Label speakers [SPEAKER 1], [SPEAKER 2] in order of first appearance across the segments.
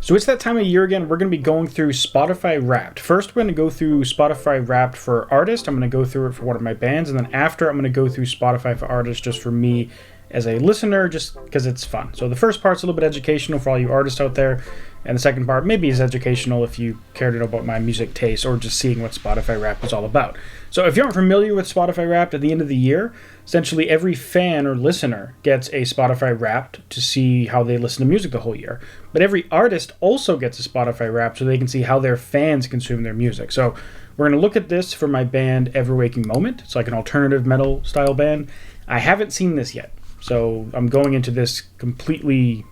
[SPEAKER 1] So it's that time of year again. We're going to be going through Spotify Wrapped. First, we're going to go through Spotify Wrapped for artists. I'm going to go through it for one of my bands. And then after, I'm going to go through Spotify for artists just for me as a listener, just because it's fun. So the first part's a little bit educational for all you artists out there. And the second part maybe is educational if you care to know about my music taste or just seeing what Spotify Wrapped is all about. So if you aren't familiar with Spotify Wrapped, at the end of the year, essentially every fan or listener gets a Spotify Wrapped to see how they listen to music the whole year. But every artist also gets a Spotify Wrapped so they can see how their fans consume their music. So we're going to look at this for my band Ever Waking Moment. It's like an alternative metal style band. I haven't seen this yet, so I'm going into this completely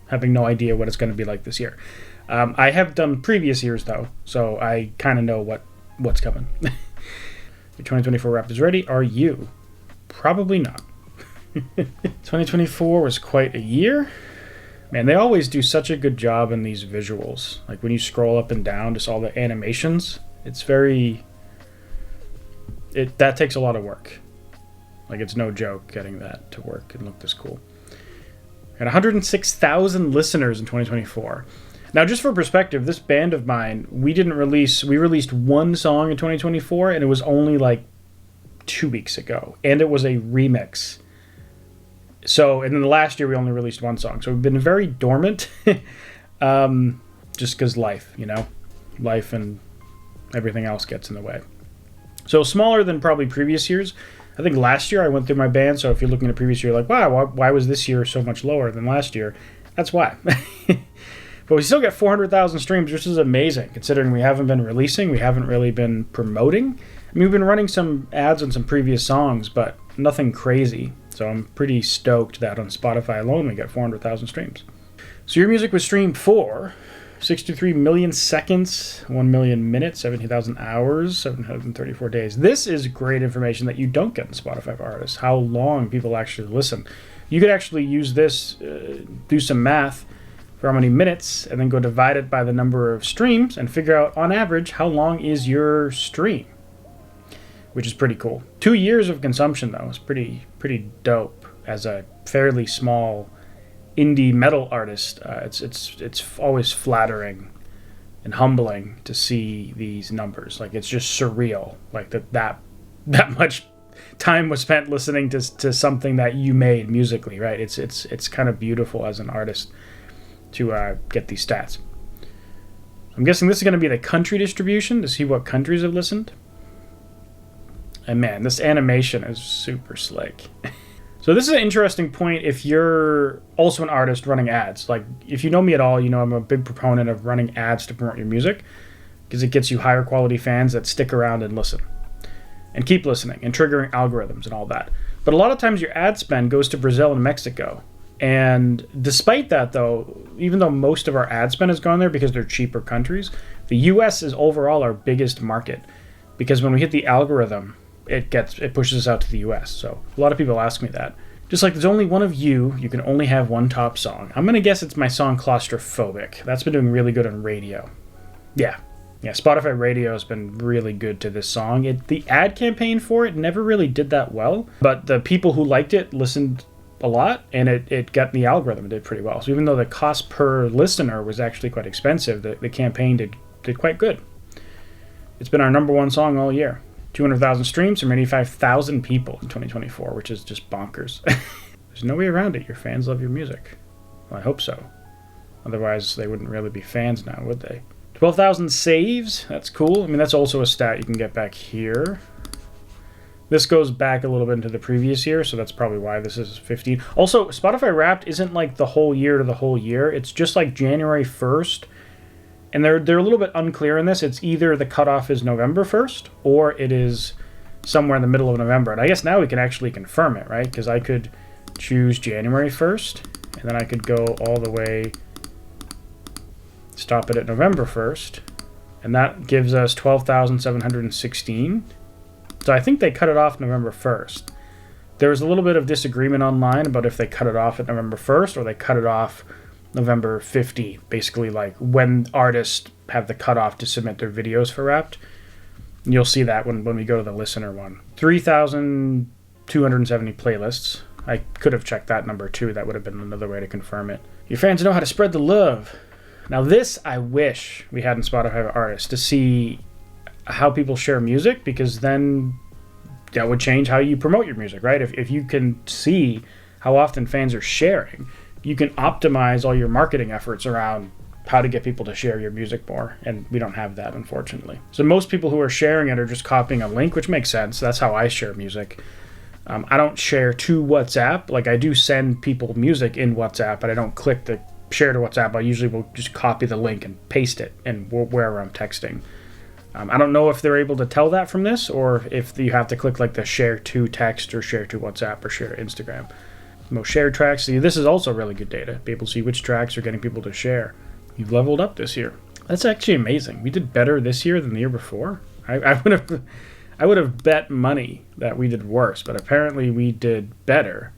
[SPEAKER 1] having no idea what it's going to be like this year. I have done previous years though, so I kind of know what's coming. Your 2024 Wrapped is ready. Are you? Probably not. 2024 was quite a year. Man, they always do such a good job in these visuals. Like when you scroll up and down, just all the animations. It's very... that takes a lot of work. Like it's no joke getting that to work and look this cool. We had 106,000 listeners in 2024. Now, just for perspective, this band of mine, we released one song in 2024, and it was only like 2 weeks ago, and it was a remix. So, and then the last year we only released one song, so we've been very dormant, just because life and everything else gets in the way. So smaller than probably previous years. I think last year I went through my band, so if you're looking at previous year, like, wow, why was this year so much lower than last year? That's why. But we still get 400,000 streams, which is amazing, considering we haven't been releasing, we haven't really been promoting. I mean, we've been running some ads on some previous songs, but nothing crazy. So I'm pretty stoked that on Spotify alone we get 400,000 streams. So your music was streamed for 63 million seconds, 1 million minutes, 17,000 hours, 734 days. This is great information that you don't get in Spotify for artists, how long people actually listen. You could actually use this, do some math for how many minutes, and then go divide it by the number of streams and figure out, on average, how long is your stream, which is pretty cool. 2 years of consumption, though, is pretty dope as a fairly small indie metal artist. It's always flattering and humbling to see these numbers. Like, it's just surreal. Like that much time was spent listening to something that you made musically, right? It's kind of beautiful as an artist to get these stats. I'm guessing this is going to be the country distribution to see what countries have listened. And man, this animation is super slick. So this is an interesting point if you're also an artist running ads. Like, if you know me at all, you know I'm a big proponent of running ads to promote your music because it gets you higher quality fans that stick around and listen and keep listening and triggering algorithms and all that. But a lot of times your ad spend goes to Brazil and Mexico. And despite that, though, even though most of our ad spend has gone there because they're cheaper countries, the US is overall our biggest market because when we hit the algorithm, it pushes us out to the US. So a lot of people ask me that. Just like there's only one of you can only have one top song. I'm going to guess it's my song Claustrophobic. That's been doing really good on radio. Yeah, Spotify radio has been really good to this song. The ad campaign for it never really did that well, but the people who liked it listened a lot, and it got in the algorithm. It did pretty well. So even though the cost per listener was actually quite expensive, the campaign did quite good. It's been our number one song all year. 200,000 streams from 85,000 people in 2024, which is just bonkers. There's no way around it. Your fans love your music. Well, I hope so. Otherwise, they wouldn't really be fans now, would they? 12,000 saves. That's cool. I mean, that's also a stat you can get back here. This goes back a little bit into the previous year, so that's probably why this is 15. Also, Spotify Wrapped isn't like the whole year to the whole year. It's just like January 1st. And they're a little bit unclear in this. It's either the cutoff is November 1st or it is somewhere in the middle of November. And I guess now we can actually confirm it, right? Because I could choose January 1st, and then I could go all the way, stop it at November 1st, and that gives us 12,716. So I think they cut it off November 1st. There was a little bit of disagreement online about if they cut it off at November 1st or they cut it off November 15th, basically like when artists have the cutoff to submit their videos for Wrapped. And you'll see that when we go to the listener one. 3,270 playlists. I could have checked that number too. That would have been another way to confirm it. Your fans know how to spread the love. Now this I wish we had in Spotify for Artists, to see how people share music, because then that would change how you promote your music, right? If you can see how often fans are sharing, you can optimize all your marketing efforts around how to get people to share your music more, and we don't have that, unfortunately. So most people who are sharing it are just copying a link, which makes sense. That's how I share music. I don't share to WhatsApp. Like, I do send people music in WhatsApp, but I don't click the share to WhatsApp. I usually will just copy the link and paste it and wherever I'm texting. I don't know if they're able to tell that from this, or if you have to click like the share to text or share to WhatsApp or share to Instagram. Most shared tracks. See, this is also really good data. Be able to see which tracks are getting people to share. You've leveled up this year. That's actually amazing. We did better this year than the year before. I would have bet money that we did worse, but apparently we did better.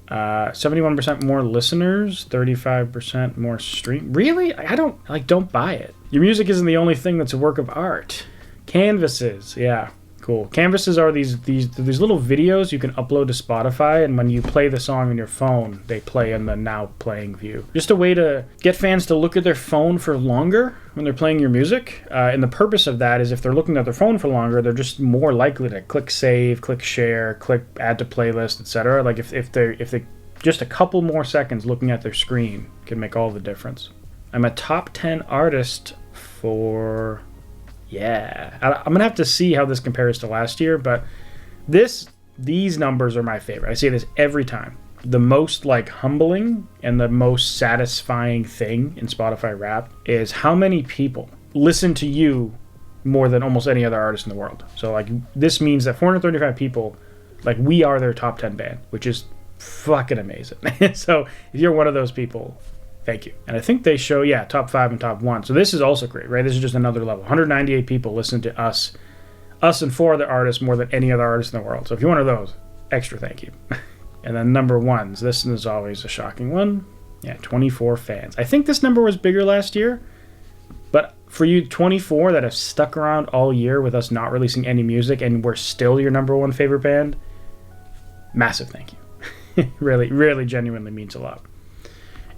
[SPEAKER 1] 71% more listeners, 35% more stream. Really? I don't buy it. Your music isn't the only thing that's a work of art. Canvases, yeah, cool. Canvases are these little videos you can upload to Spotify, and when you play the song on your phone, they play in the now playing view. Just a way to get fans to look at their phone for longer when they're playing your music. And the purpose of that is if they're looking at their phone for longer, they're just more likely to click save, click share, click add to playlist, etc. Like if they just a couple more seconds looking at their screen can make all the difference. I'm a top 10 artist for... Yeah, I'm going to have to see how this compares to last year, but these numbers are my favorite. I say this every time. The most like humbling and the most satisfying thing in Spotify Wrapped is how many people listen to you more than almost any other artist in the world. So like this means that 435 people, like we are their top 10 band, which is fucking amazing. So if you're one of those people, thank you. And I think they show, top 5 and top 1. So this is also great, right? This is just another level. 198 people listen to us and 4 other artists more than any other artist in the world. So if you're one of those, extra thank you. And then number 1s. This is always a shocking one. Yeah, 24 fans. I think this number was bigger last year. But for you 24 that have stuck around all year with us not releasing any music and we're still your number 1 favorite band, massive thank you. Really, really genuinely means a lot.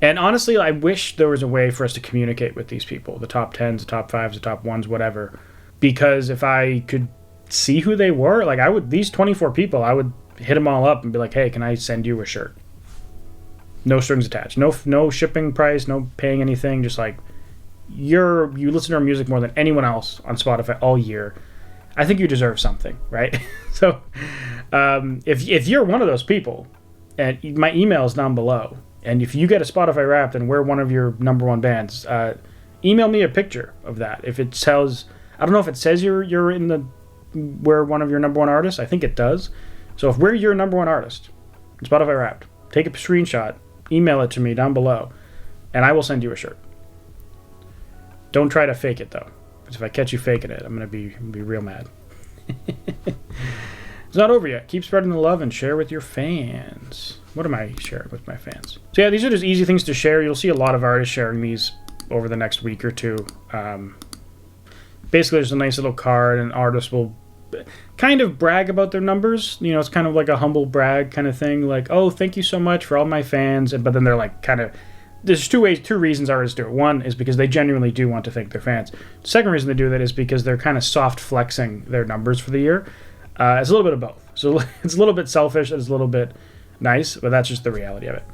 [SPEAKER 1] And honestly, I wish there was a way for us to communicate with these people, the top 10s, the top 5s, the top 1s, whatever. Because if I could see who they were, like these 24 people, I would hit them all up and be like, hey, can I send you a shirt? No strings attached. No shipping price, no paying anything. Just like, you listen to our music more than anyone else on Spotify all year. I think you deserve something, right? So if you're one of those people, and my email is down below, and if you get a Spotify Wrapped and we're one of your number 1 bands, email me a picture of that. If it says, I don't know if it says we're one of your number 1 artists. I think it does. So if we're your number 1 artist in Spotify Wrapped, take a screenshot, email it to me down below, and I will send you a shirt. Don't try to fake it though, because if I catch you faking it, I'm gonna be real mad. It's not over yet. Keep spreading the love and share with your fans. What am I sharing with my fans? So yeah, these are just easy things to share. You'll see a lot of artists sharing these over the next week or two. Basically, there's a nice little card, and artists will kind of brag about their numbers. You know, it's kind of like a humble brag kind of thing. Like, oh, thank you so much for all my fans. But then they're like kind of... There's two reasons artists do it. One is because they genuinely do want to thank their fans. The second reason they do that is because they're kind of soft flexing their numbers for the year. It's a little bit of both. So it's a little bit selfish, it's a little bit nice, but that's just the reality of it.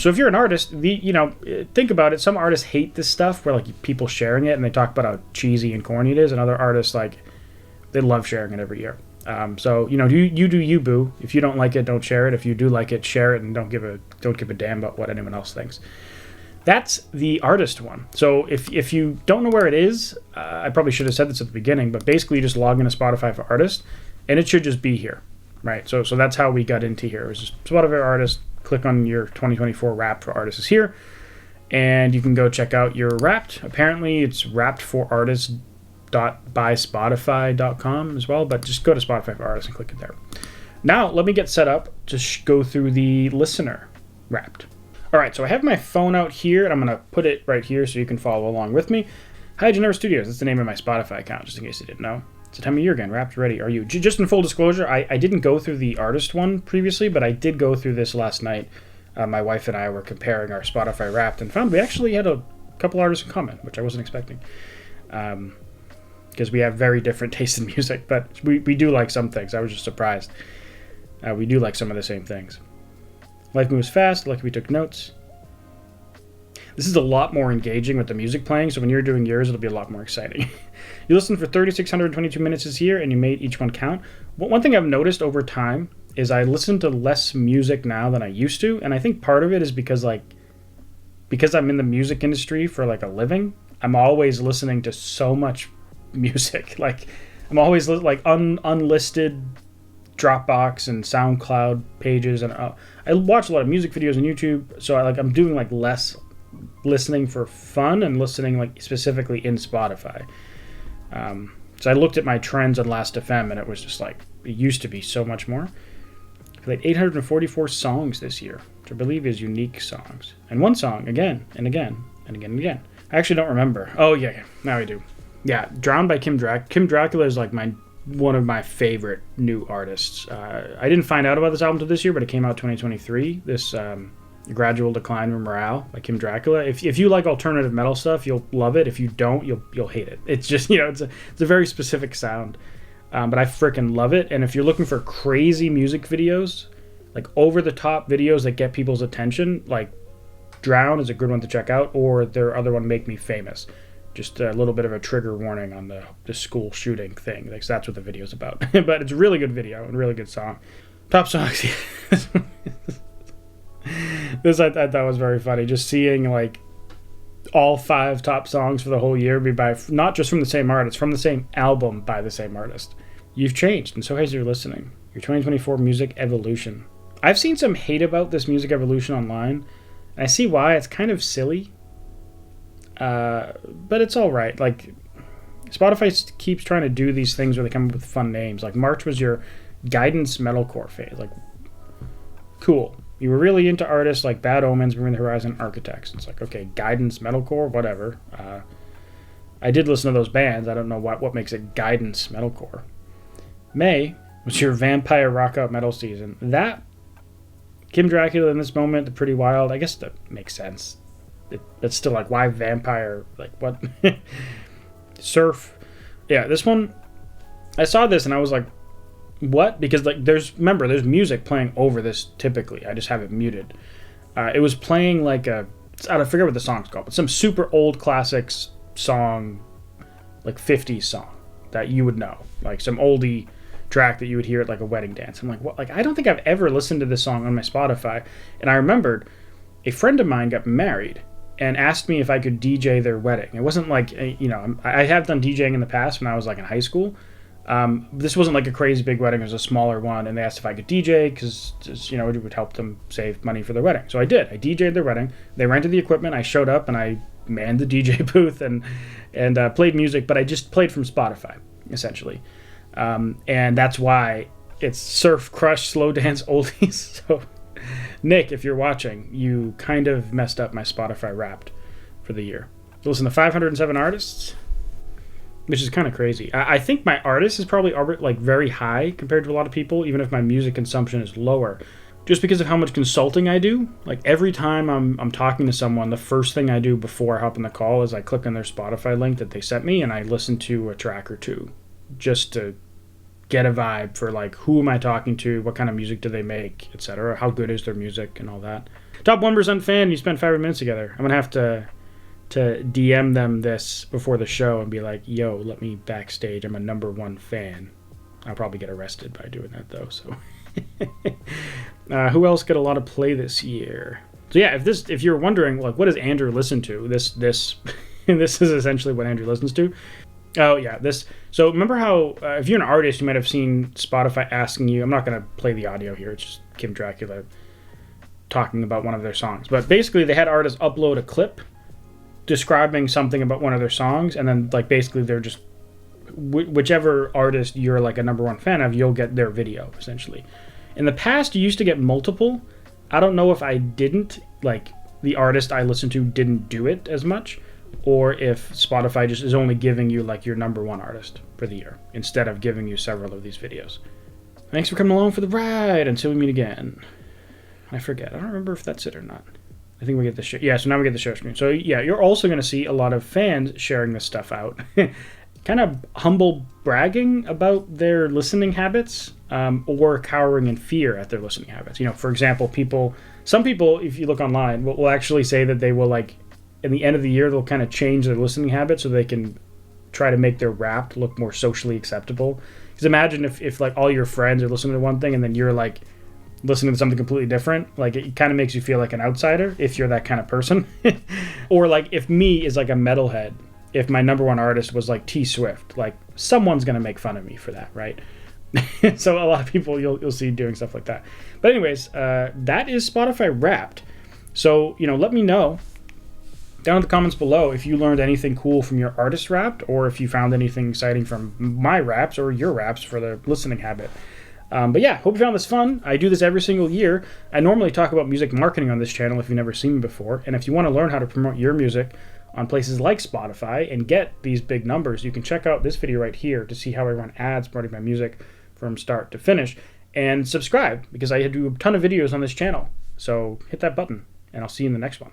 [SPEAKER 1] So if you're an artist, think about it. Some artists hate this stuff where like people sharing it and they talk about how cheesy and corny it is, and other artists like they love sharing it every year. So you do you, boo. If you don't like it, don't share it. If you do like it, share it, and don't give a damn about what anyone else thinks. That's the artist one. So if you don't know where it is, I probably should have said this at the beginning, but basically you just log into Spotify for artists, and it should just be here, right? So that's how we got into here. It was just Spotify artist. Click on your 2024 Wrapped for Artists is here, and you can go check out your Wrapped. Apparently, it's wrappedforartists.byspotify.com as well, but just go to Spotify for Artists and click it there. Now, let me get set up to go through the listener Wrapped. All right, so I have my phone out here, and I'm going to put it right here so you can follow along with me. Hi, Geneva Studios. That's the name of my Spotify account, just in case you didn't know. It's the time of year again. Wrapped ready. Are you? Just in full disclosure, I didn't go through the artist one previously, but I did go through this last night. My wife and I were comparing our Spotify Wrapped and found we actually had a couple artists in common, which I wasn't expecting. Because we have very different tastes in music, but we do like some things. I was just surprised. We do like some of the same things. Life moves fast. Lucky we took notes. This is a lot more engaging with the music playing, so when you're doing yours, it'll be a lot more exciting. You listened for 3,622 minutes this year, and you made each one count. One thing I've noticed over time is I listen to less music now than I used to, and I think part of it is because I'm in the music industry for like a living. I'm always listening to so much music. Like I'm always unlisted Dropbox and SoundCloud pages, and I watch a lot of music videos on YouTube. So I'm doing like less listening for fun and listening like specifically in Spotify. So I looked at my trends on Last.fm, and it was just like it used to be so much more. I played 844 songs this year, which I believe is unique songs, and one song again and again and again and again. I actually don't remember. Oh yeah, now I do. Yeah, Drowned by Kim Dracula. Kim Dracula is like one of my favorite new artists. I didn't find out about this album until this year, but it came out 2023. This Gradual Decline of Morale by Kim Dracula. If you like alternative metal stuff, you'll love it. If you don't, you'll hate it. It's just it's a very specific sound, but I freaking love it. And if you're looking for crazy music videos, like over the top videos that get people's attention, like Drown is a good one to check out, or their other one, Make Me Famous. Just a little bit of a trigger warning on the school shooting thing. Like, that's what the video's about. But it's a really good video and really good song. Top songs. This I thought was very funny. Just seeing like all 5 top songs for the whole year be by not just from the same artist, from the same album by the same artist. You've changed, and so has your listening. Your 2024 music evolution. I've seen some hate about this music evolution online, and I see why. It's kind of silly. But it's all right. Like, Spotify keeps trying to do these things where they come up with fun names. Like, March was your guidance metalcore phase. Like, cool. You were really into artists like Bad Omens, Bring the Horizon, Architects. It's like, okay, guidance metalcore, whatever. I did listen to those bands. I don't know what makes it guidance metalcore. May was your vampire rock out metal season. That, Kim Dracula in this moment, the Pretty Wild, I guess that makes sense. That's still like, why vampire? Like, what? Surf. Yeah, this one, I saw this and I was like, what? Because like there's music playing over this typically. I just have it muted. It was playing like I forget what the song's called, but some super old classics song, like 50s song that you would know, like some oldie track that you would hear at like a wedding dance. I'm like, what? Like, I don't think I've ever listened to this song on my Spotify. And I remembered a friend of mine got married and asked me if I could DJ their wedding. It wasn't like, I have done DJing in the past when I was like in high school. This wasn't like a crazy big wedding. It was a smaller one, and they asked if I could DJ because, it would help them save money for their wedding. So I did. I DJ'd their wedding. They rented the equipment. I showed up, and I manned the DJ booth and played music, but I just played from Spotify, essentially. And that's why it's surf, crush, slow dance, oldies. So, Nick, if you're watching, you kind of messed up my Spotify Wrapped for the year. So listen to 507 artists, which is kind of crazy. I think my artist is probably like very high compared to a lot of people, even if my music consumption is lower, just because of how much consulting I do. Like, every time I'm talking to someone, the first thing I do before I hop on the call is I click on their Spotify link that they sent me and I listen to a track or two just to get a vibe for like, who am I talking to, what kind of music do they make, etc., how good is their music and all that. Top 1% fan, you spent 5 minutes together. I'm gonna have to DM them this before the show and be like, yo, let me backstage, I'm a #1 fan. I'll probably get arrested by doing that though. So who else got a lot of play this year? So yeah, if you're wondering, like, what does Andrew listen to, this this is essentially what Andrew listens to. Oh yeah, this. So remember how if you're an artist, you might have seen Spotify asking you. I'm not going to play the audio here. It's just Kim Dracula talking about one of their songs. But basically, they had artists upload a clip describing something about one of their songs, and then like basically they're just whichever artist you're like a #1 fan of, you'll get their video essentially. In the past, you used to get multiple. I don't know if I didn't, like, the artist I listened to didn't do it as much, or if Spotify just is only giving you like your #1 artist for the year instead of giving you several of these videos. Thanks for coming along for the ride. Until we meet again. I forget. I don't remember if that's it or not. I think we get the share. Yeah, so now we get the share screen. So yeah, you're also going to see a lot of fans sharing this stuff out. Kind of humble bragging about their listening habits, or cowering in fear at their listening habits. You know, for example, some people, if you look online, will actually say that they will, like, in the end of the year, they'll kind of change their listening habits so they can try to make their rap look more socially acceptable. Because imagine if like all your friends are listening to one thing and then you're like listening to something completely different. Like, it kind of makes you feel like an outsider if you're that kind of person. Or like if me is like a metalhead, if my number one artist was like T Swift, like someone's gonna make fun of me for that, right? So a lot of people you'll see doing stuff like that. But anyways, that is Spotify Wrapped. So, you know, let me know down in the comments below if you learned anything cool from your artist Wrapped, or if you found anything exciting from my raps or your raps for the listening habit. But yeah, hope you found this fun. I do this every single year. I normally talk about music marketing on this channel if you've never seen me before. And if you want to learn how to promote your music on places like Spotify and get these big numbers, you can check out this video right here to see how I run ads promoting my music from start to finish. And subscribe, because I do a ton of videos on this channel. So hit that button, and I'll see you in the next one.